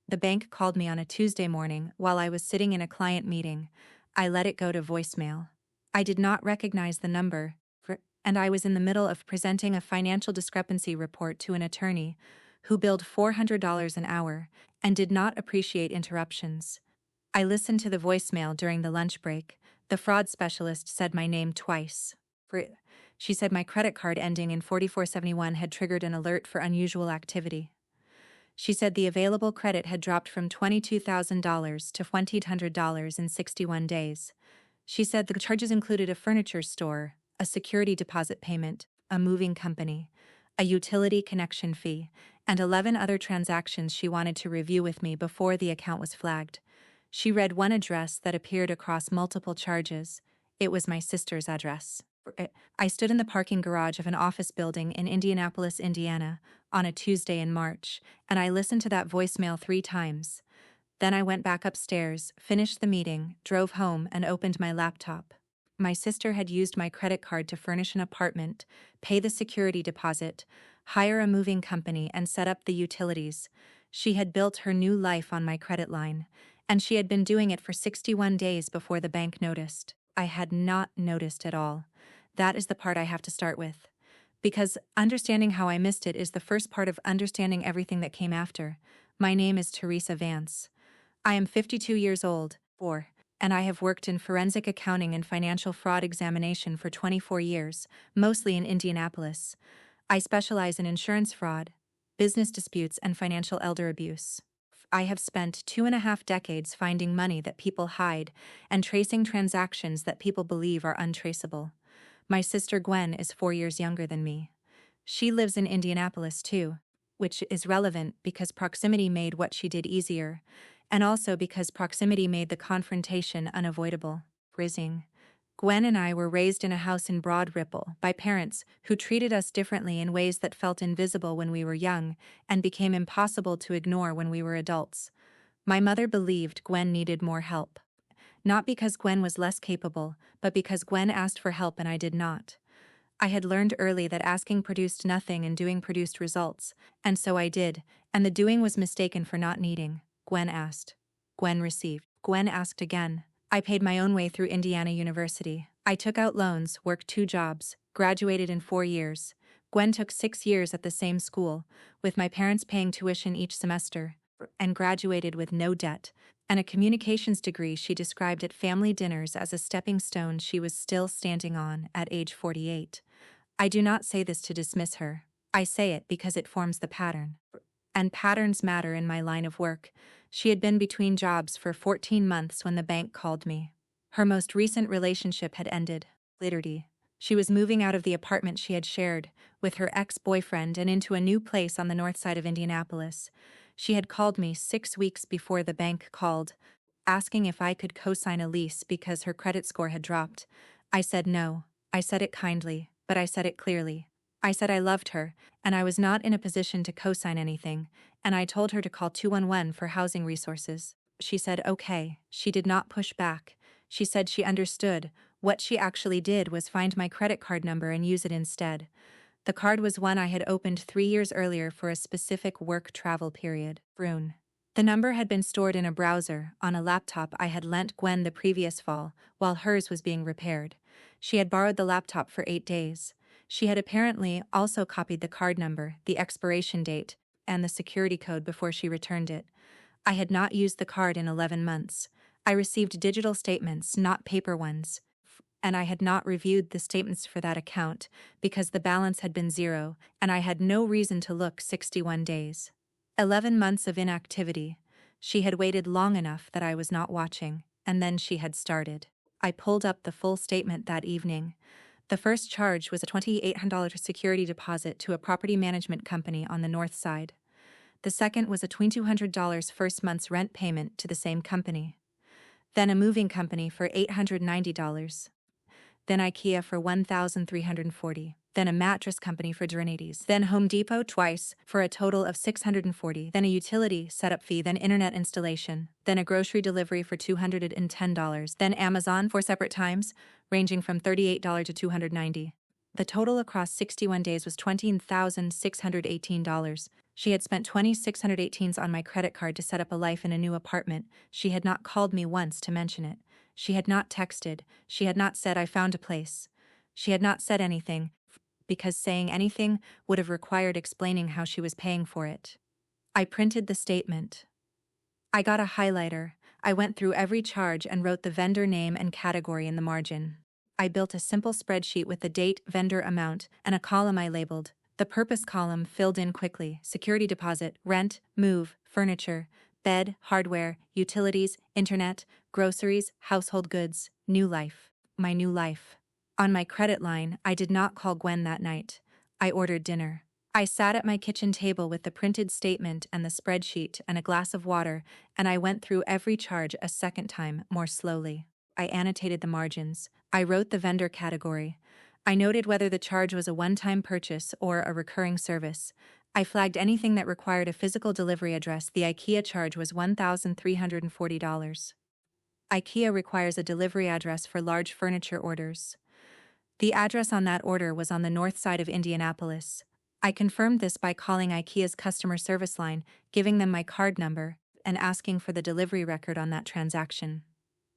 The bank called me on a Tuesday morning while I was sitting in a client meeting. I let it go to voicemail. I did not recognize the number, and I was in the middle of presenting a financial discrepancy report to an attorney who billed $400 an hour and did not appreciate interruptions. I listened to the voicemail during the lunch break. The fraud specialist said my name twice. She said my credit card ending in 4471 had triggered an alert for unusual activity. She said the available credit had dropped from $22,000 to $2,800 in 61 days. She said the charges included a furniture store, a security deposit payment, a moving company, a utility connection fee, and 11 other transactions she wanted to review with me before the account was flagged. She read one address that appeared across multiple charges. It was my sister's address. I stood in the parking garage of an office building in Indianapolis, Indiana, on a Tuesday in March, and I listened to that voicemail 3 times. Then I went back upstairs, finished the meeting, drove home, and opened my laptop. My sister had used my credit card to furnish an apartment, pay the security deposit, hire a moving company, and set up the utilities. She had built her new life on my credit line, and she had been doing it for 61 days before the bank noticed. I had not noticed at all. That is the part I have to start with. Because understanding how I missed it is the first part of understanding everything that came after. My name is Theresa Vance. I am 52 years old, and I have worked in forensic accounting and financial fraud examination for 24 years, mostly in Indianapolis. I specialize in insurance fraud, business disputes, and financial elder abuse. I have spent 2.5 decades finding money that people hide and tracing transactions that people believe are untraceable. My sister Gwen is 4 years younger than me. She lives in Indianapolis too, which is relevant because proximity made what she did easier, and also because proximity made the confrontation unavoidable. Gwen and I were raised in a house in Broad Ripple by parents who treated us differently in ways that felt invisible when we were young and became impossible to ignore when we were adults. My mother believed Gwen needed more help. Not because Gwen was less capable, but because Gwen asked for help and I did not. I had learned early that asking produced nothing and doing produced results, and so I did, and the doing was mistaken for not needing. Gwen asked. Gwen received. Gwen asked again. I paid my own way through Indiana University. I took out loans, worked 2 jobs, graduated in 4 years. Gwen took 6 years at the same school, with my parents paying tuition each semester, and graduated with no debt, and a communications degree she described at family dinners as a stepping stone she was still standing on at age 48. I do not say this to dismiss her. I say it because it forms the pattern. And patterns matter in my line of work. She had been between jobs for 14 months when the bank called me. Her most recent relationship had ended. She was moving out of the apartment she had shared with her ex-boyfriend and into a new place on the north side of Indianapolis. She had called me 6 weeks before the bank called, asking if I could co-sign a lease because her credit score had dropped. I said no. I said it kindly, but I said it clearly. I said I loved her, and I was not in a position to co-sign anything, and I told her to call 211 for housing resources. She said okay. She did not push back. She said she understood. What she actually did was find my credit card number and use it instead. The card was one I had opened 3 years earlier for a specific work travel period. The number had been stored in a browser on a laptop I had lent Gwen the previous fall while hers was being repaired. She had borrowed the laptop for 8 days. She had apparently also copied the card number, the expiration date, and the security code before she returned it. I had not used the card in 11 months. I received digital statements, not paper ones, and I had not reviewed the statements for that account because the balance had been 0, and I had no reason to look 61 days. 11 months of inactivity. She had waited long enough that I was not watching, and then she had started. I pulled up the full statement that evening. The first charge was a $2,800 security deposit to a property management company on the north side. The second was a $2,200 first month's rent payment to the same company. Then a moving company for $890. Then IKEA for $1,340. Then a mattress company for $380. Then Home Depot twice for a total of $640. Then a utility setup fee. Then internet installation. Then a grocery delivery for $210. Then Amazon 4 separate times, ranging from $38 to $290. The total across 61 days was $20,618. She had spent $2,618 on my credit card to set up a life in a new apartment. She had not called me once to mention it. She had not texted. She had not said, "I found a place." She had not said anything, because saying anything would have required explaining how she was paying for it. I printed the statement. I got a highlighter. I went through every charge and wrote the vendor name and category in the margin. I built a simple spreadsheet with the date, vendor amount, and a column I labeled. The purpose column filled in quickly: security deposit, rent, move, furniture, bed, hardware, utilities, internet, groceries, household goods, new life. My new life. On my credit line, I did not call Gwen that night. I ordered dinner. I sat at my kitchen table with the printed statement and the spreadsheet and a glass of water, and I went through every charge a second time, more slowly. I annotated the margins. I wrote the vendor category. I noted whether the charge was a one-time purchase or a recurring service. I flagged anything that required a physical delivery address. The IKEA charge was $1,340. IKEA requires a delivery address for large furniture orders. The address on that order was on the north side of Indianapolis. I confirmed this by calling IKEA's customer service line, giving them my card number, and asking for the delivery record on that transaction.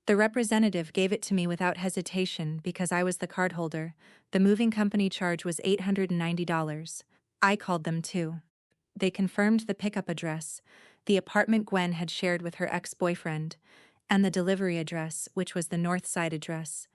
The representative gave it to me without hesitation because I was the cardholder. The moving company charge was $890. I called them too. They confirmed the pickup address, the apartment Gwen had shared with her ex-boyfriend, and the delivery address, which was the north side address.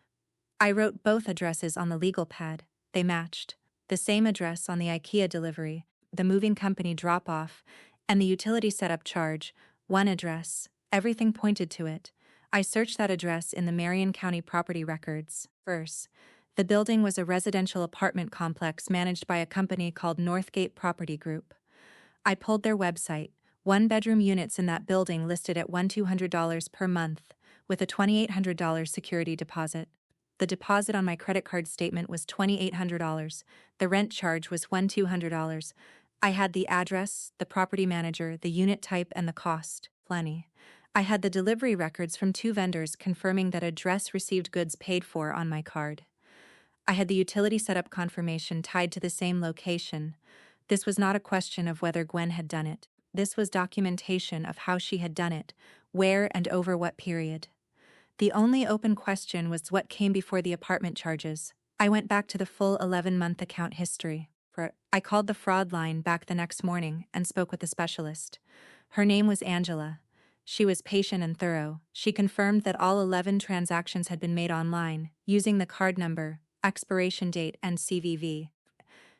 I wrote both addresses on the legal pad. They matched. The same address on the IKEA delivery, the moving company drop-off, and the utility setup charge, one address. Everything pointed to it. I searched that address in the Marion County property records. First, the building was a residential apartment complex managed by a company called Northgate Property Group. I pulled their website. One-bedroom units in that building listed at $1,200 per month, with a $2,800 security deposit. The deposit on my credit card statement was $2,800. The rent charge was $1,200. I had the address, the property manager, the unit type, and the cost. Plenty. I had the delivery records from 2 vendors confirming that address received goods paid for on my card. I had the utility setup confirmation tied to the same location. This was not a question of whether Gwen had done it. This was documentation of how she had done it, where and over what period. The only open question was what came before the apartment charges. I went back to the full 11-month account history. I called the fraud line back the next morning and spoke with the specialist. Her name was Angela. She was patient and thorough. She confirmed that all 11 transactions had been made online, using the card number, expiration date, and CVV.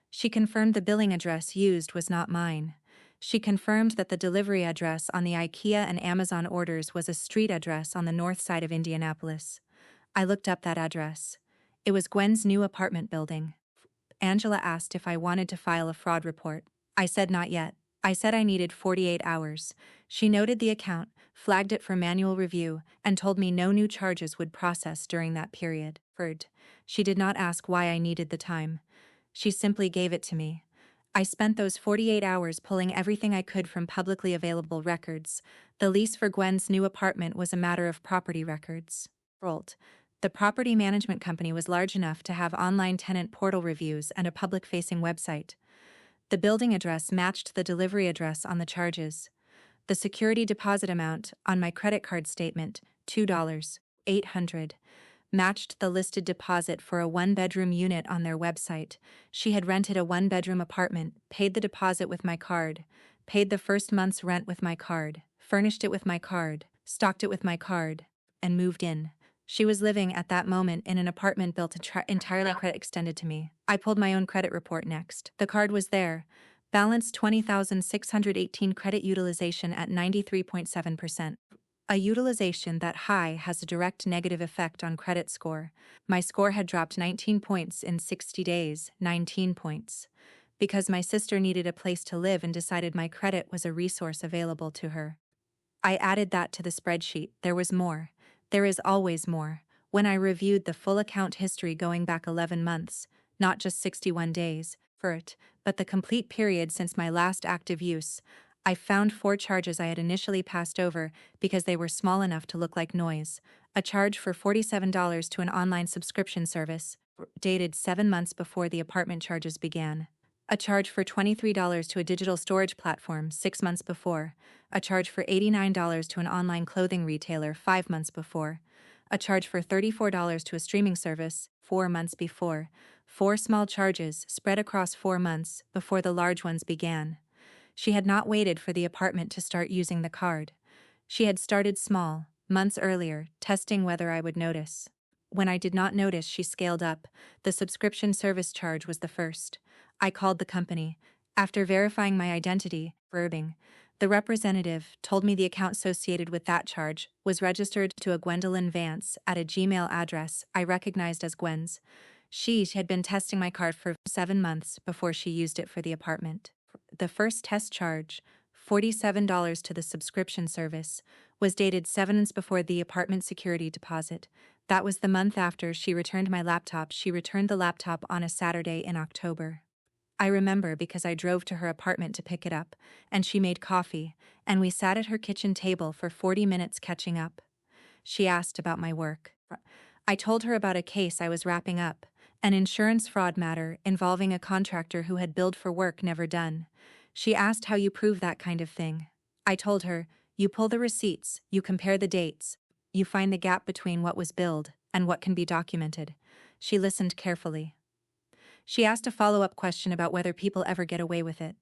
She confirmed the billing address used was not mine. She confirmed that the delivery address on the IKEA and Amazon orders was a street address on the north side of Indianapolis. I looked up that address. It was Gwen's new apartment building. Angela asked if I wanted to file a fraud report. I said not yet. I said I needed 48 hours. She noted the account, flagged it for manual review, and told me no new charges would process during that period. She did not ask why I needed the time. She simply gave it to me. I spent those 48 hours pulling everything I could from publicly available records. The lease for Gwen's new apartment was a matter of property records. The property management company was large enough to have online tenant portal reviews and a public-facing website. The building address matched the delivery address on the charges. The security deposit amount on my credit card statement, $2,800, matched the listed deposit for a one-bedroom unit on their website. She had rented a one-bedroom apartment, paid the deposit with my card, paid the first month's rent with my card, furnished it with my card, stocked it with my card, and moved in. She was living at that moment in an apartment built entirely credit extended to me. I pulled my own credit report next. The card was there. Balance 20,618, credit utilization at 93.7%. A utilization that high has a direct negative effect on credit score. My score had dropped 19 points in 60 days, 19 points. Because my sister needed a place to live and decided my credit was a resource available to her. I added that to the spreadsheet. There was more. There is always more. When I reviewed the full account history going back 11 months, not just 61 days, but the complete period since my last active use, I found 4 charges I had initially passed over because they were small enough to look like noise. A charge for $47 to an online subscription service, dated 7 months before the apartment charges began. A charge for $23 to a digital storage platform 6 months before. A charge for $89 to an online clothing retailer 5 months before. A charge for $34 to a streaming service 4 months before. 4 small charges spread across 4 months before the large ones began. She had not waited for the apartment to start using the card. She had started small, months earlier, testing whether I would notice. When I did not notice, she scaled up. The subscription service charge was the first. I called the company. After verifying my identity, verbing, the representative told me the account associated with that charge was registered to a Gwendolyn Vance at a Gmail address I recognized as Gwen's. She had been testing my card for 7 months before she used it for the apartment. The first test charge, $47 to the subscription service, was dated 7 months before the apartment security deposit. That was the month after she returned my laptop. She returned the laptop on a Saturday in October. I remember because I drove to her apartment to pick it up, and she made coffee, and we sat at her kitchen table for 40 minutes catching up. She asked about my work. I told her about a case I was wrapping up, an insurance fraud matter involving a contractor who had billed for work never done. She asked how you prove that kind of thing. I told her, you pull the receipts, you compare the dates, you find the gap between what was billed and what can be documented. She listened carefully. She asked a follow-up question about whether people ever get away with it.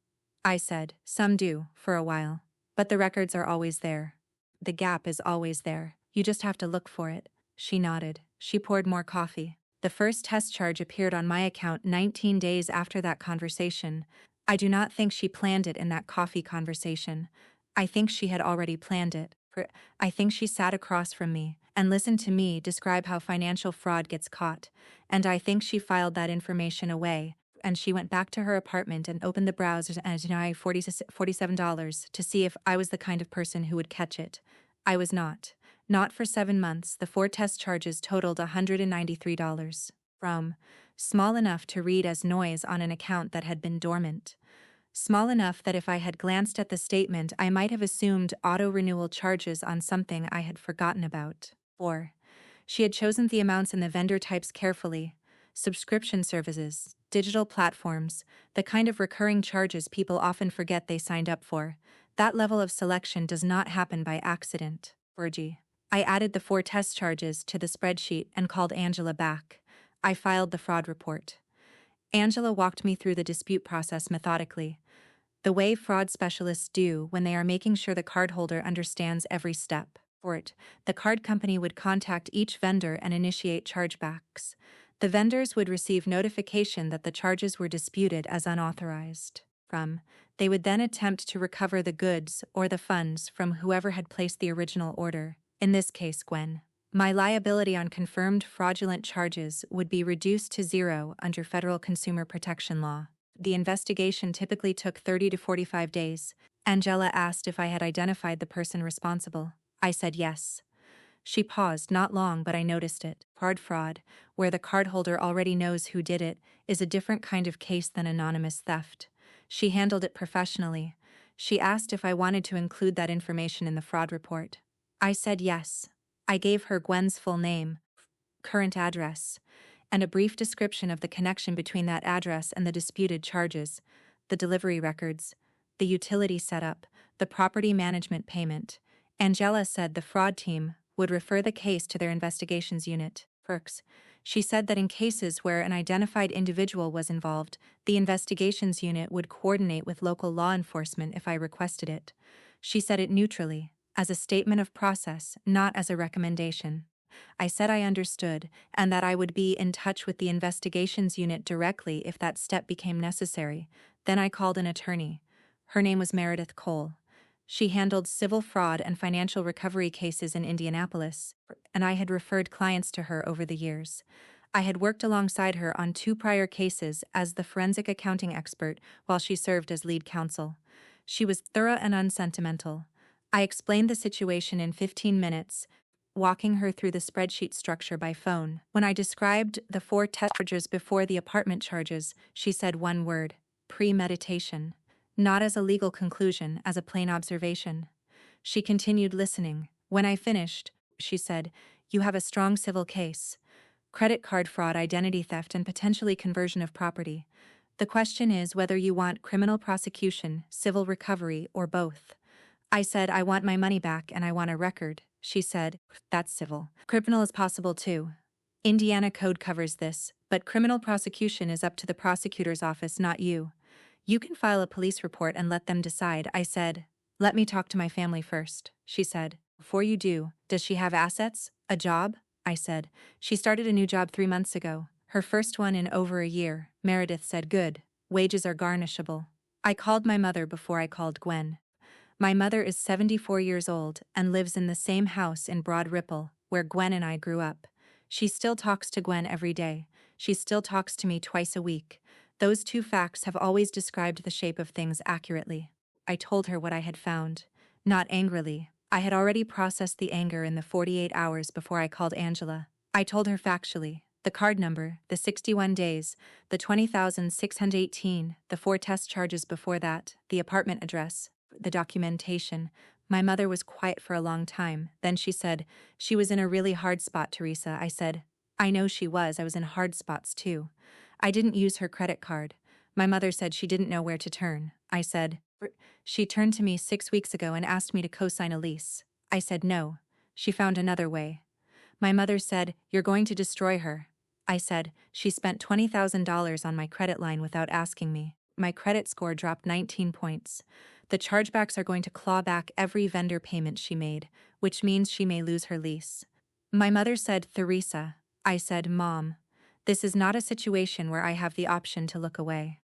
I said, some do, for a while. But the records are always there. The gap is always there. You just have to look for it. She nodded. She poured more coffee. The first test charge appeared on my account 19 days after that conversation. I do not think she planned it in that coffee conversation. I think she had already planned it. I think she sat across from me and listened to me describe how financial fraud gets caught, and I think she filed that information away, and she went back to her apartment and opened the browser and denied $47 to see if I was the kind of person who would catch it. I was not. Not for 7 months. The 4 test charges totaled $193. From small enough to read as noise on an account that had been dormant. Small enough that if I had glanced at the statement, I might have assumed auto-renewal charges on something I had forgotten about. 4. She had chosen the amounts and the vendor types carefully. Subscription services, digital platforms, the kind of recurring charges people often forget they signed up for. That level of selection does not happen by accident. 4G. I added the 4 test charges to the spreadsheet and called Angela back. I filed the fraud report. Angela walked me through the dispute process methodically, the way fraud specialists do when they are making sure the cardholder understands every step. For it, the card company would contact each vendor and initiate chargebacks. The vendors would receive notification that the charges were disputed as unauthorized. They would then attempt to recover the goods or the funds from whoever had placed the original order, in this case Gwen. My liability on confirmed fraudulent charges would be reduced to 0 under federal consumer protection law. The investigation typically took 30 to 45 days. Angela asked if I had identified the person responsible. I said yes. She paused, not long, but I noticed it. Card fraud, where the cardholder already knows who did it, is a different kind of case than anonymous theft. She handled it professionally. She asked if I wanted to include that information in the fraud report. I said yes. I gave her Gwen's full name, current address, and a brief description of the connection between that address and the disputed charges, the delivery records, the utility setup, the property management payment. Angela said the fraud team would refer the case to their investigations unit, PERCS. She said that in cases where an identified individual was involved, the investigations unit would coordinate with local law enforcement if I requested it. She said it neutrally, as a statement of process, not as a recommendation. I said I understood, and that I would be in touch with the investigations unit directly if that step became necessary. Then I called an attorney. Her name was Meredith Cole. She handled civil fraud and financial recovery cases in Indianapolis, and I had referred clients to her over the years. I had worked alongside her on 2 prior cases as the forensic accounting expert while she served as lead counsel. She was thorough and unsentimental. I explained the situation in 15 minutes, walking her through the spreadsheet structure by phone. When I described the 4 test charges before the apartment charges, she said one word: premeditation. Not as a legal conclusion, as a plain observation. She continued listening. When I finished, she said, "You have a strong civil case. credit card fraud, identity theft, and potentially conversion of property. The question is whether you want criminal prosecution, civil recovery, or both. I said, I want my money back and I want a record. She said, that's civil. Criminal is possible too. Indiana code covers this, but criminal prosecution is up to the prosecutor's office, not you. You can file a police report and let them decide. I said, let me talk to my family first. She said, before you do, does she have assets? A job? I said, she started a new job 3 months ago. Her first one in over a year. Meredith said, good. Wages are garnishable. I called my mother before I called Gwen. My mother is 74 years old and lives in the same house in Broad Ripple, where Gwen and I grew up. She still talks to Gwen every day. She still talks to me twice a week. Those two facts have always described the shape of things accurately. I told her what I had found. Not angrily. I had already processed the anger in the 48 hours before I called Angela. I told her factually. The card number, the 61 days, the 20,618, the 4 test charges before that, the apartment address, the documentation. My mother was quiet for a long time. Then she said, she was in a really hard spot, Theresa. I said, I know she was. I was in hard spots too. I didn't use her credit card. My mother said she didn't know where to turn. I said, she turned to me 6 weeks ago and asked me to co-sign a lease. I said no. She found another way. My mother said, you're going to destroy her. I said, she spent $20,000 on my credit line without asking me. My credit score dropped 19 points. The chargebacks are going to claw back every vendor payment she made, which means she may lose her lease. My mother said, Theresa. I said, Mom, this is not a situation where I have the option to look away.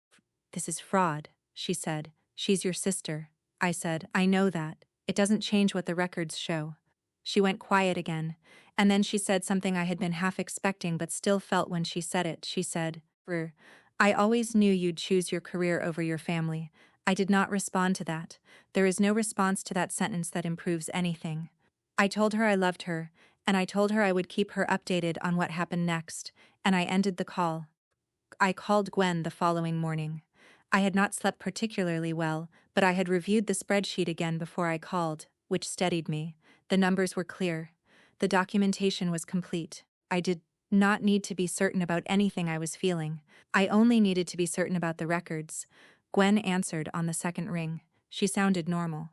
This is fraud, she said. She's your sister. I said, I know that. It doesn't change what the records show. She went quiet again, and then she said something I had been half expecting but still felt when she said it. She said, I always knew you'd choose your career over your family. I did not respond to that. There is no response to that sentence that improves anything. I told her I loved her, and I told her I would keep her updated on what happened next, and I ended the call. I called Gwen the following morning. I had not slept particularly well, but I had reviewed the spreadsheet again before I called, which steadied me. The numbers were clear. The documentation was complete. I did not need to be certain about anything I was feeling. I only needed to be certain about the records. Gwen answered on the second ring. She sounded normal.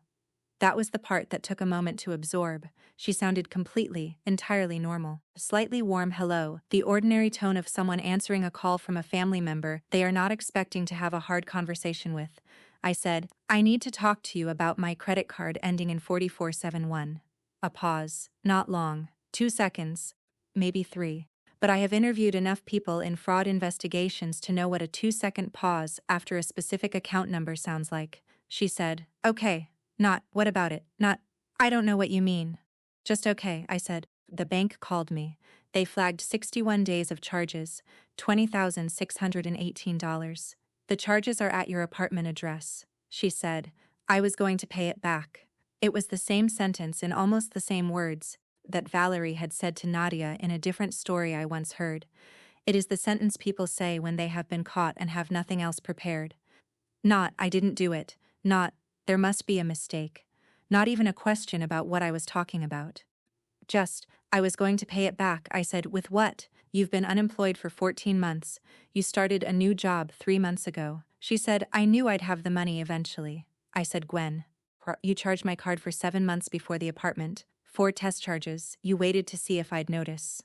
That was the part that took a moment to absorb. She sounded completely, entirely normal. A slightly warm hello, the ordinary tone of someone answering a call from a family member they are not expecting to have a hard conversation with. I said, I need to talk to you about my credit card ending in 4471. A pause. Not long. 2 seconds. Maybe 3. But I have interviewed enough people in fraud investigations to know what a 2-second pause after a specific account number sounds like. She said, okay. Not, what about it? Not, I don't know what you mean. Just okay, I said. The bank called me. They flagged 61 days of charges, $20,618. The charges are at your apartment address. She said, I was going to pay it back. It was the same sentence in almost the same words that Valerie had said to Nadia in a different story I once heard. It is the sentence people say when they have been caught and have nothing else prepared. Not, I didn't do it. Not, there must be a mistake. Not even a question about what I was talking about. Just, I was going to pay it back. I said, with what? You've been unemployed for 14 months. You started a new job 3 months ago. She said, I knew I'd have the money eventually. I said, Gwen, you charged my card for 7 months before the apartment. 4 test charges. You waited to see if I'd notice.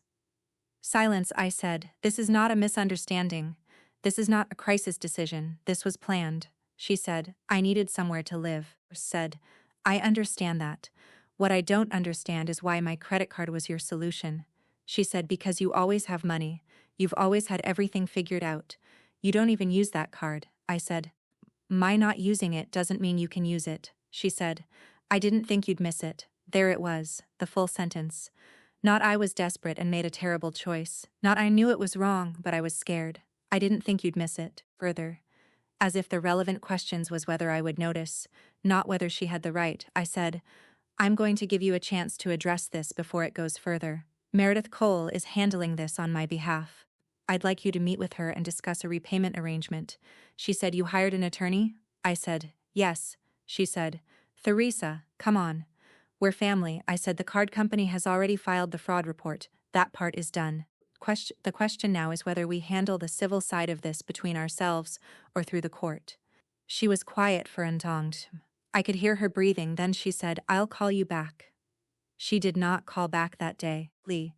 Silence, I said. This is not a misunderstanding. This is not a crisis decision. This was planned. She said, I needed somewhere to live. Said, I understand that. What I don't understand is why my credit card was your solution. She said, because you always have money. You've always had everything figured out. You don't even use that card. I said, my not using it doesn't mean you can use it. She said, I didn't think you'd miss it. There it was, the full sentence. Not I was desperate and made a terrible choice. Not I knew it was wrong, but I was scared. I didn't think you'd miss it. Further. As if the relevant questions was whether I would notice, not whether she had the right, I said, I'm going to give you a chance to address this before it goes further. Meredith Cole is handling this on my behalf. I'd like you to meet with her and discuss a repayment arrangement. She said, you hired an attorney? I said, yes. She said, Theresa, come on. We're family. I said, the card company has already filed the fraud report. That part is done. The question now is whether we handle the civil side of this between ourselves or through the court. She was quiet for a moment. I could hear her breathing, then she said, "I'll call you back." She did not call back that day, Lee.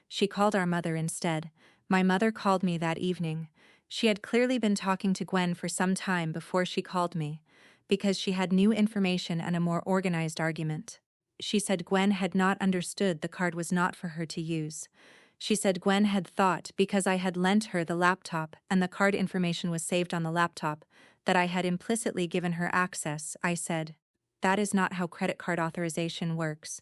She called our mother instead. My mother called me that evening. She had clearly been talking to Gwen for some time before she called me, because she had new information and a more organized argument. She said Gwen had not understood the card was not for her to use. She said Gwen had thought because I had lent her the laptop and the card information was saved on the laptop, that I had implicitly given her access. I said, "That is not how credit card authorization works.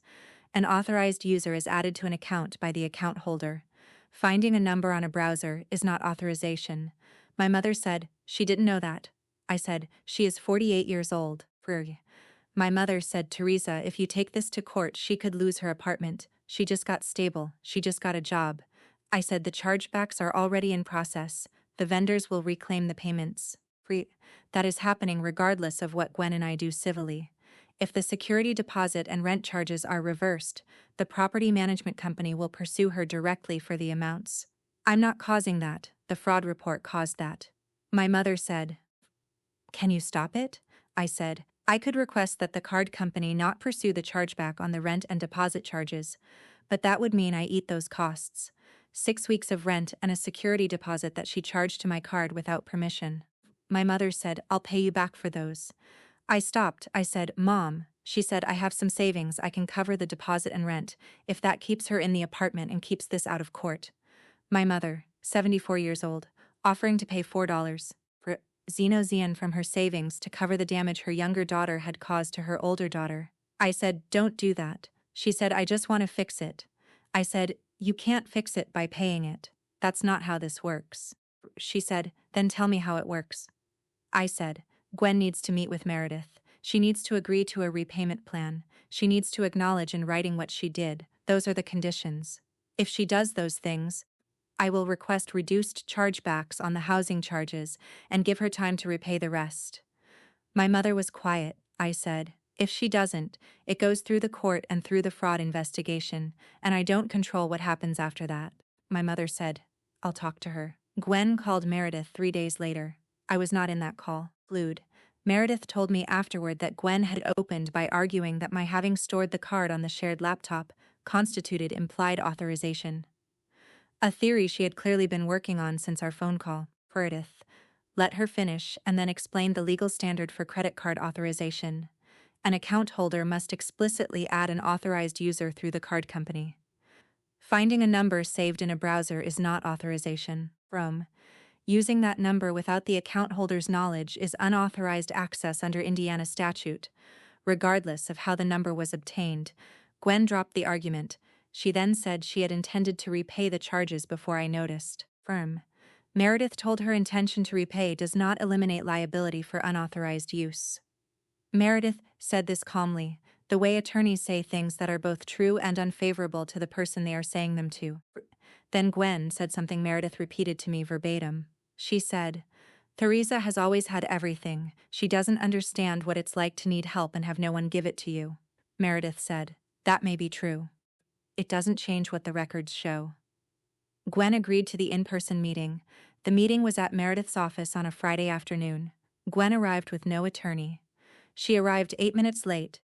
An authorized user is added to an account by the account holder. Finding a number on a browser is not authorization." My mother said, "She didn't know that." I said, "She is 48 years old." My mother said, "Theresa, if you take this to court, she could lose her apartment. She just got stable. She just got a job." I said, "The chargebacks are already in process. The vendors will reclaim the payments. That is happening regardless of what Gwen and I do civilly. If the security deposit and rent charges are reversed, the property management company will pursue her directly for the amounts. I'm not causing that. The fraud report caused that." My mother said, "Can you stop it?" I said, "I could request that the card company not pursue the chargeback on the rent and deposit charges, but that would mean I eat those costs. 6 weeks of rent and a security deposit that she charged to my card without permission." My mother said, "I'll pay you back for those." I stopped. I said, "Mom." She said, "I have some savings. I can cover the deposit and rent, if that keeps her in the apartment and keeps this out of court." My mother, 74 years old, offering to pay $4 for Xenozian from her savings to cover the damage her younger daughter had caused to her older daughter. I said, "Don't do that." She said, "I just want to fix it." I said, "You can't fix it by paying it. That's not how this works." She said, "Then tell me how it works." I said, "Gwen needs to meet with Meredith. She needs to agree to a repayment plan. She needs to acknowledge in writing what she did. Those are the conditions. If she does those things, I will request reduced chargebacks on the housing charges and give her time to repay the rest." My mother was quiet. I said, "If she doesn't, it goes through the court and through the fraud investigation, and I don't control what happens after that." My mother said, "I'll talk to her." Gwen called Meredith 3 days later. I was not in that call. Flued. Meredith told me afterward that Gwen had opened by arguing that my having stored the card on the shared laptop constituted implied authorization. A theory she had clearly been working on since our phone call. Meredith let her finish and then explained the legal standard for credit card authorization. An account holder must explicitly add an authorized user through the card company. Finding a number saved in a browser is not authorization. Using that number without the account holder's knowledge is unauthorized access under Indiana statute, regardless of how the number was obtained. Gwen dropped the argument. She then said she had intended to repay the charges before I noticed. Meredith told her intention to repay does not eliminate liability for unauthorized use. Meredith said this calmly, the way attorneys say things that are both true and unfavorable to the person they are saying them to. Then Gwen said something Meredith repeated to me verbatim. She said, "Theresa has always had everything. She doesn't understand what it's like to need help and have no one give it to you." Meredith said, "That may be true. It doesn't change what the records show." Gwen agreed to the in-person meeting. The meeting was at Meredith's office on a Friday afternoon. Gwen arrived with no attorney. She arrived 8 minutes late,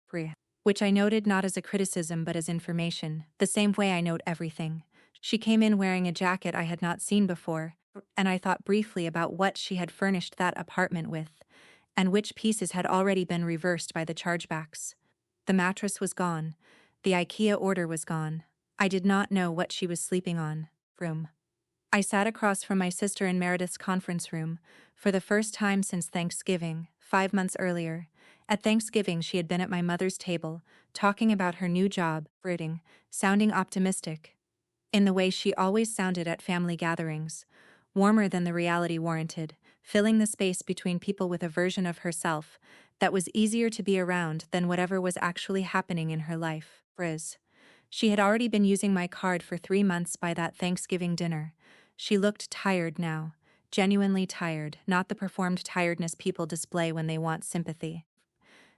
which I noted not as a criticism but as information, the same way I note everything. She came in wearing a jacket I had not seen before, and I thought briefly about what she had furnished that apartment with, and which pieces had already been reversed by the chargebacks. The mattress was gone. The IKEA order was gone. I did not know what she was sleeping on. I sat across from my sister in Meredith's conference room, for the first time since Thanksgiving, 5 months earlier. At Thanksgiving she had been at my mother's table, talking about her new job, sounding optimistic, in the way she always sounded at family gatherings, warmer than the reality warranted, filling the space between people with a version of herself that was easier to be around than whatever was actually happening in her life. She had already been using my card for 3 months by that Thanksgiving dinner. She looked tired now, genuinely tired, not the performed tiredness people display when they want sympathy.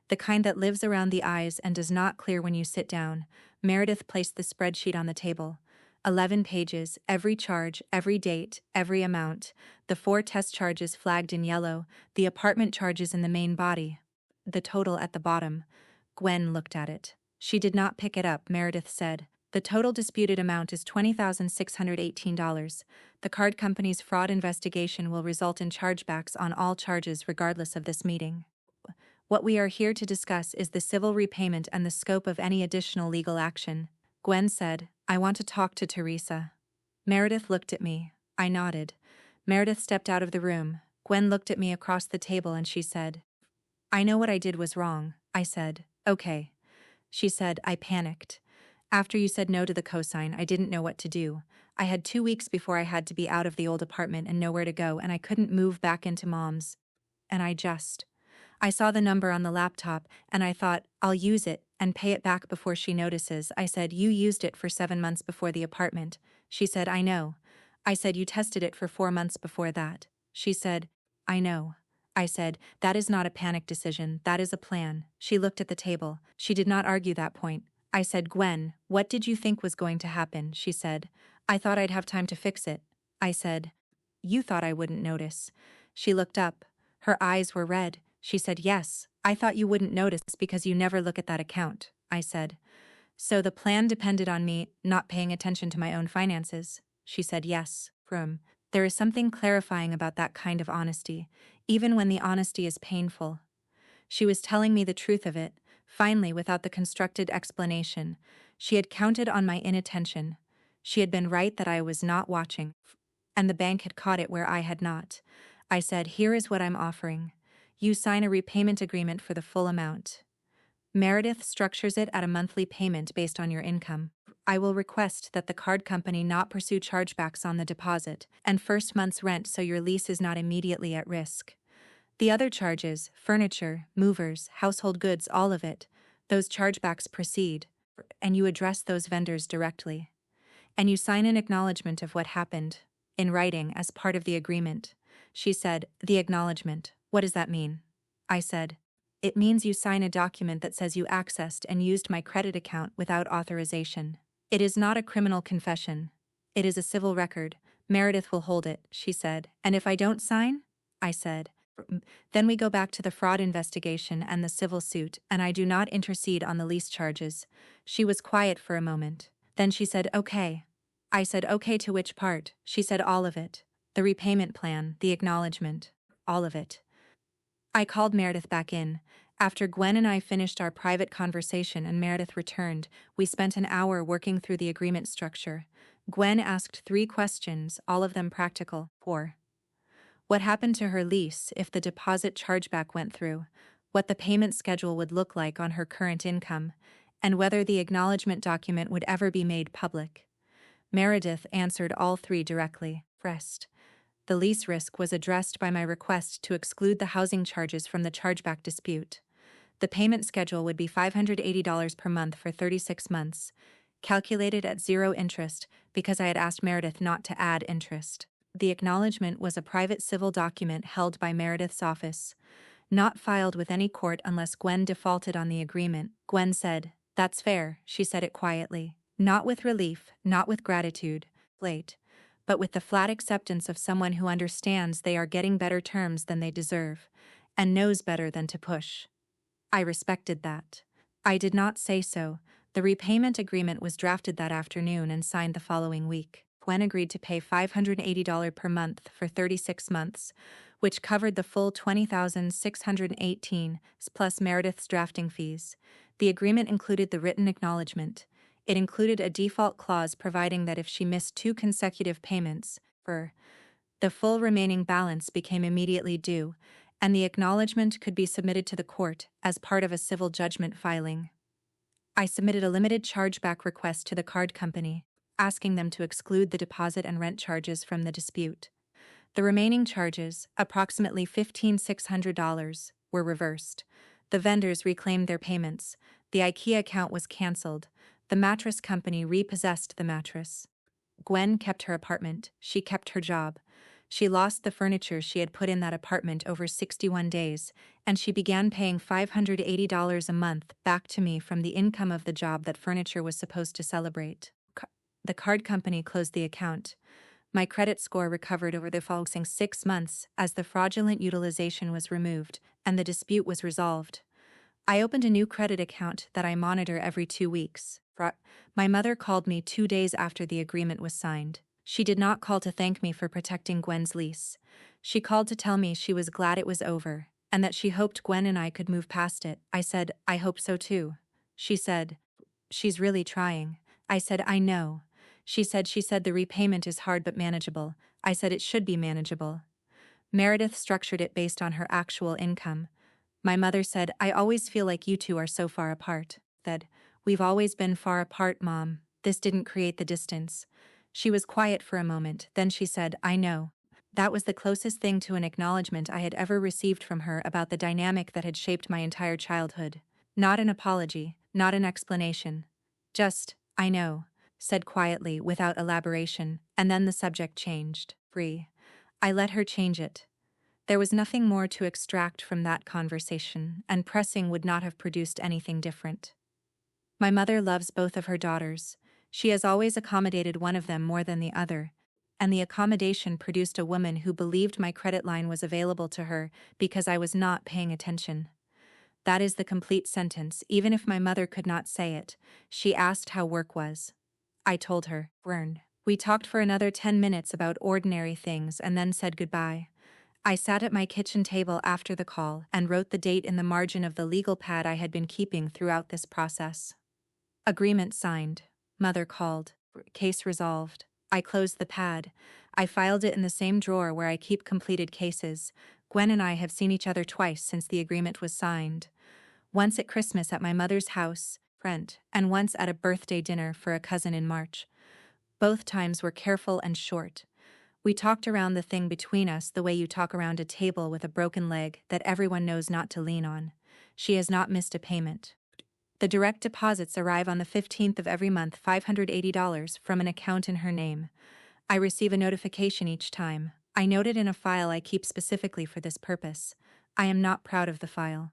The kind that lives around the eyes and does not clear when you sit down. Meredith placed the spreadsheet on the table. 11 pages, every charge, every date, every amount, the 4 test charges flagged in yellow, the apartment charges in the main body, the total at the bottom. Gwen looked at it. She did not pick it up, Meredith said. The total disputed amount is $20,618. The card company's fraud investigation will result in chargebacks on all charges regardless of this meeting. What we are here to discuss is the civil repayment and the scope of any additional legal action. Gwen said, I want to talk to Theresa. Meredith looked at me. I nodded. Meredith stepped out of the room. Gwen looked at me across the table and she said, I know what I did was wrong. I said, okay. She said, I panicked. After you said no to the cosign, I didn't know what to do. I had 2 weeks before I had to be out of the old apartment and nowhere to go, and I couldn't move back into Mom's. And I saw the number on the laptop, and I thought, I'll use it and pay it back before she notices. I said, you used it for 7 months before the apartment. She said, I know. I said, you tested it for 4 months before that. She said, I know. I said, that is not a panic decision, that is a plan. She looked at the table. She did not argue that point. I said, Gwen, what did you think was going to happen? She said, I thought I'd have time to fix it. I said, you thought I wouldn't notice. She looked up. Her eyes were red. She said, yes, I thought you wouldn't notice because you never look at that account. I said, so the plan depended on me not paying attention to my own finances. She said, yes. There is something clarifying about that kind of honesty, even when the honesty is painful. She was telling me the truth of it, finally, without the constructed explanation. She had counted on my inattention. She had been right that I was not watching, and the bank had caught it where I had not. I said, here is what I'm offering. You sign a repayment agreement for the full amount. Meredith structures it at a monthly payment based on your income. I will request that the card company not pursue chargebacks on the deposit and first month's rent so your lease is not immediately at risk. The other charges, furniture, movers, household goods, all of it, those chargebacks proceed, and you address those vendors directly. And you sign an acknowledgement of what happened, in writing as part of the agreement. She said, the acknowledgement, what does that mean? I said, it means you sign a document that says you accessed and used my credit account without authorization. It is not a criminal confession. It is a civil record. Meredith will hold it, she said. And if I don't sign? I said. Then we go back to the fraud investigation and the civil suit, and I do not intercede on the lease charges. She was quiet for a moment. Then she said, okay. I said, okay, to which part? She said, all of it. The repayment plan, the acknowledgement, all of it. I called Meredith back in. After Gwen and I finished our private conversation and Meredith returned, we spent an hour working through the agreement structure. Gwen asked 3 questions, all of them practical. 4. What happened to her lease if the deposit chargeback went through? What the payment schedule would look like on her current income? And whether the acknowledgement document would ever be made public? Meredith answered all 3 directly. First, the lease risk was addressed by my request to exclude the housing charges from the chargeback dispute. The payment schedule would be $580 per month for 36 months, calculated at 0 interest because I had asked Meredith not to add interest. The acknowledgement was a private civil document held by Meredith's office, not filed with any court unless Gwen defaulted on the agreement. Gwen said, that's fair, she said it quietly. Not with relief, not with gratitude, but with the flat acceptance of someone who understands they are getting better terms than they deserve, and knows better than to push. I respected that. I did not say so. The repayment agreement was drafted that afternoon and signed the following week. Gwen agreed to pay $580 per month for 36 months, which covered the full $20,618 plus Meredith's drafting fees. The agreement included the written acknowledgement. It included a default clause providing that if she missed 2 consecutive payments, the full remaining balance became immediately due, and the acknowledgement could be submitted to the court as part of a civil judgment filing. I submitted a limited chargeback request to the card company, asking them to exclude the deposit and rent charges from the dispute. The remaining charges, approximately $15,600, were reversed. The vendors reclaimed their payments. The IKEA account was cancelled. The mattress company repossessed the mattress. Gwen kept her apartment. She kept her job. She lost the furniture she had put in that apartment over 61 days, and she began paying $580 a month back to me from the income of the job that furniture was supposed to celebrate. The card company closed the account. My credit score recovered over the following 6 months as the fraudulent utilization was removed and the dispute was resolved. I opened a new credit account that I monitor every 2 weeks. My mother called me 2 days after the agreement was signed. She did not call to thank me for protecting Gwen's lease. She called to tell me she was glad it was over and that she hoped Gwen and I could move past it. I said, I hope so too. She said, she's really trying. I said, I know. She said the repayment is hard but manageable. I said it should be manageable. Meredith structured it based on her actual income. My mother said, I always feel like you two are so far apart. Said, we've always been far apart, Mom. This didn't create the distance. She was quiet for a moment, then she said, I know. That was the closest thing to an acknowledgement I had ever received from her about the dynamic that had shaped my entire childhood. Not an apology, not an explanation. Just, I know, said quietly without elaboration, and then the subject changed. Free. I let her change it. There was nothing more to extract from that conversation, and pressing would not have produced anything different. My mother loves both of her daughters. She has always accommodated one of them more than the other, and the accommodation produced a woman who believed my credit line was available to her because I was not paying attention. That is the complete sentence, even if my mother could not say it. She asked how work was. I told her, Vern. We talked for another 10 minutes about ordinary things and then said goodbye. I sat at my kitchen table after the call and wrote the date in the margin of the legal pad I had been keeping throughout this process. Agreement signed. Mother called. Case resolved. I closed the pad. I filed it in the same drawer where I keep completed cases. Gwen and I have seen each other twice since the agreement was signed. Once at Christmas at my mother's house, Brent, and once at a birthday dinner for a cousin in March. Both times were careful and short. We talked around the thing between us the way you talk around a table with a broken leg that everyone knows not to lean on. She has not missed a payment. The direct deposits arrive on the 15th of every month, $580 from an account in her name. I receive a notification each time. I note it in a file I keep specifically for this purpose. I am not proud of the file.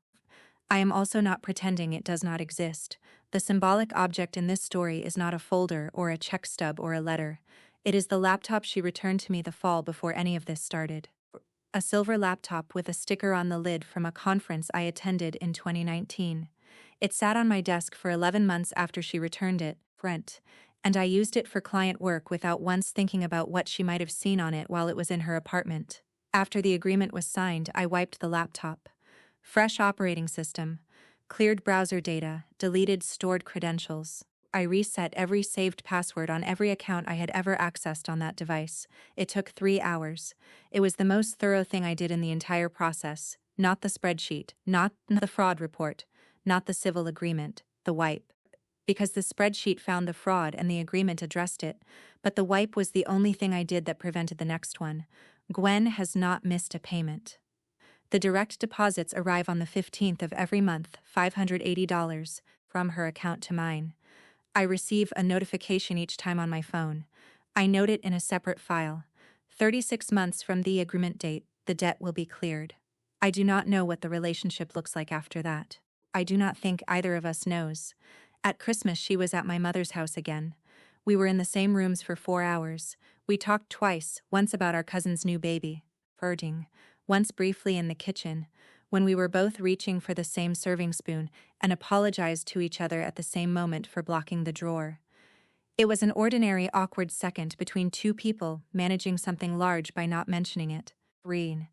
I am also not pretending it does not exist. The symbolic object in this story is not a folder or a check stub or a letter. It is the laptop she returned to me the fall before any of this started. A silver laptop with a sticker on the lid from a conference I attended in 2019. It sat on my desk for 11 months after she returned it, Brent, and I used it for client work without once thinking about what she might have seen on it while it was in her apartment. After the agreement was signed, I wiped the laptop. Fresh operating system, cleared browser data, deleted stored credentials. I reset every saved password on every account I had ever accessed on that device. It took 3 hours. It was the most thorough thing I did in the entire process. Not the spreadsheet, not the fraud report, not the civil agreement, the wipe. Because the spreadsheet found the fraud and the agreement addressed it, but the wipe was the only thing I did that prevented the next one. Gwen has not missed a payment. The direct deposits arrive on the 15th of every month, $580, from her account to mine. I receive a notification each time on my phone. I note it in a separate file. 36 months from the agreement date, the debt will be cleared. I do not know what the relationship looks like after that. I do not think either of us knows. At Christmas, she was at my mother's house again. We were in the same rooms for 4 hours. We talked twice, once about our cousin's new baby, Ferding, once briefly in the kitchen, when we were both reaching for the same serving spoon and apologized to each other at the same moment for blocking the drawer. It was an ordinary awkward second between two people managing something large by not mentioning it. Green.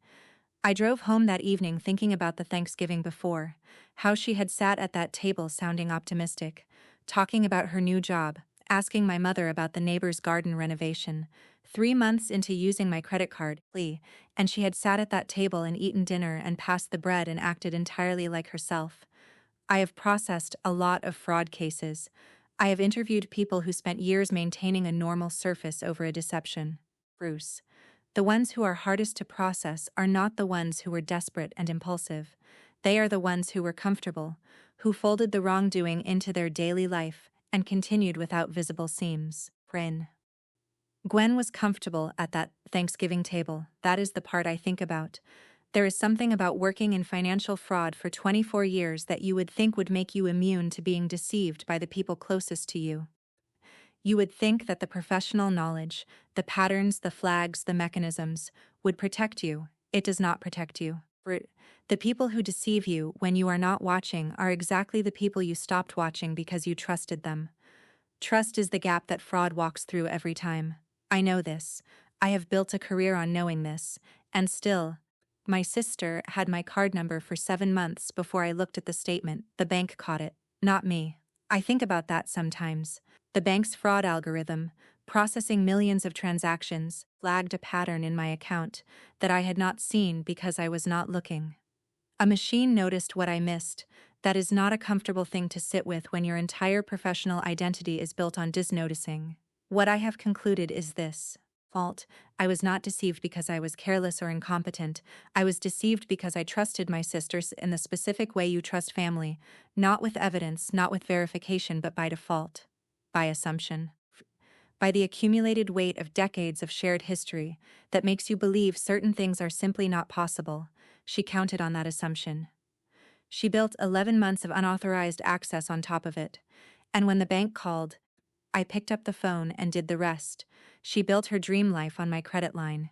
I drove home that evening thinking about the Thanksgiving before, how she had sat at that table sounding optimistic, talking about her new job, asking my mother about the neighbor's garden renovation. 3 months into using my credit card, and she had sat at that table and eaten dinner and passed the bread and acted entirely like herself. I have processed a lot of fraud cases. I have interviewed people who spent years maintaining a normal surface over a deception. Bruce. The ones who are hardest to process are not the ones who were desperate and impulsive. They are the ones who were comfortable, who folded the wrongdoing into their daily life and continued without visible seams. Prin. Gwen was comfortable at that Thanksgiving table. That is the part I think about. There is something about working in financial fraud for 24 years that you would think would make you immune to being deceived by the people closest to you. You would think that the professional knowledge, the patterns, the flags, the mechanisms, would protect you. It does not protect you. The people who deceive you when you are not watching are exactly the people you stopped watching because you trusted them. Trust is the gap that fraud walks through every time. I know this. I have built a career on knowing this, and still, my sister had my card number for 7 months before I looked at the statement. The bank caught it, not me. I think about that sometimes. The bank's fraud algorithm, processing millions of transactions, flagged a pattern in my account that I had not seen because I was not looking. A machine noticed what I missed. That is not a comfortable thing to sit with when your entire professional identity is built on disnoticing. What I have concluded is this. Fault. I was not deceived because I was careless or incompetent. I was deceived because I trusted my sisters in the specific way you trust family, not with evidence, not with verification, but by default. By assumption. By the accumulated weight of decades of shared history that makes you believe certain things are simply not possible. She counted on that assumption. She built 11 months of unauthorized access on top of it. And when the bank called, I picked up the phone and did the rest. She built her dream life on my credit line.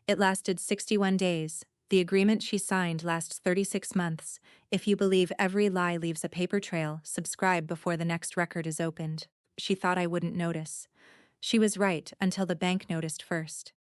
It lasted 61 days. The agreement she signed lasts 36 months. If you believe every lie leaves a paper trail, subscribe before the next record is opened. She thought I wouldn't notice. She was right until the bank noticed first.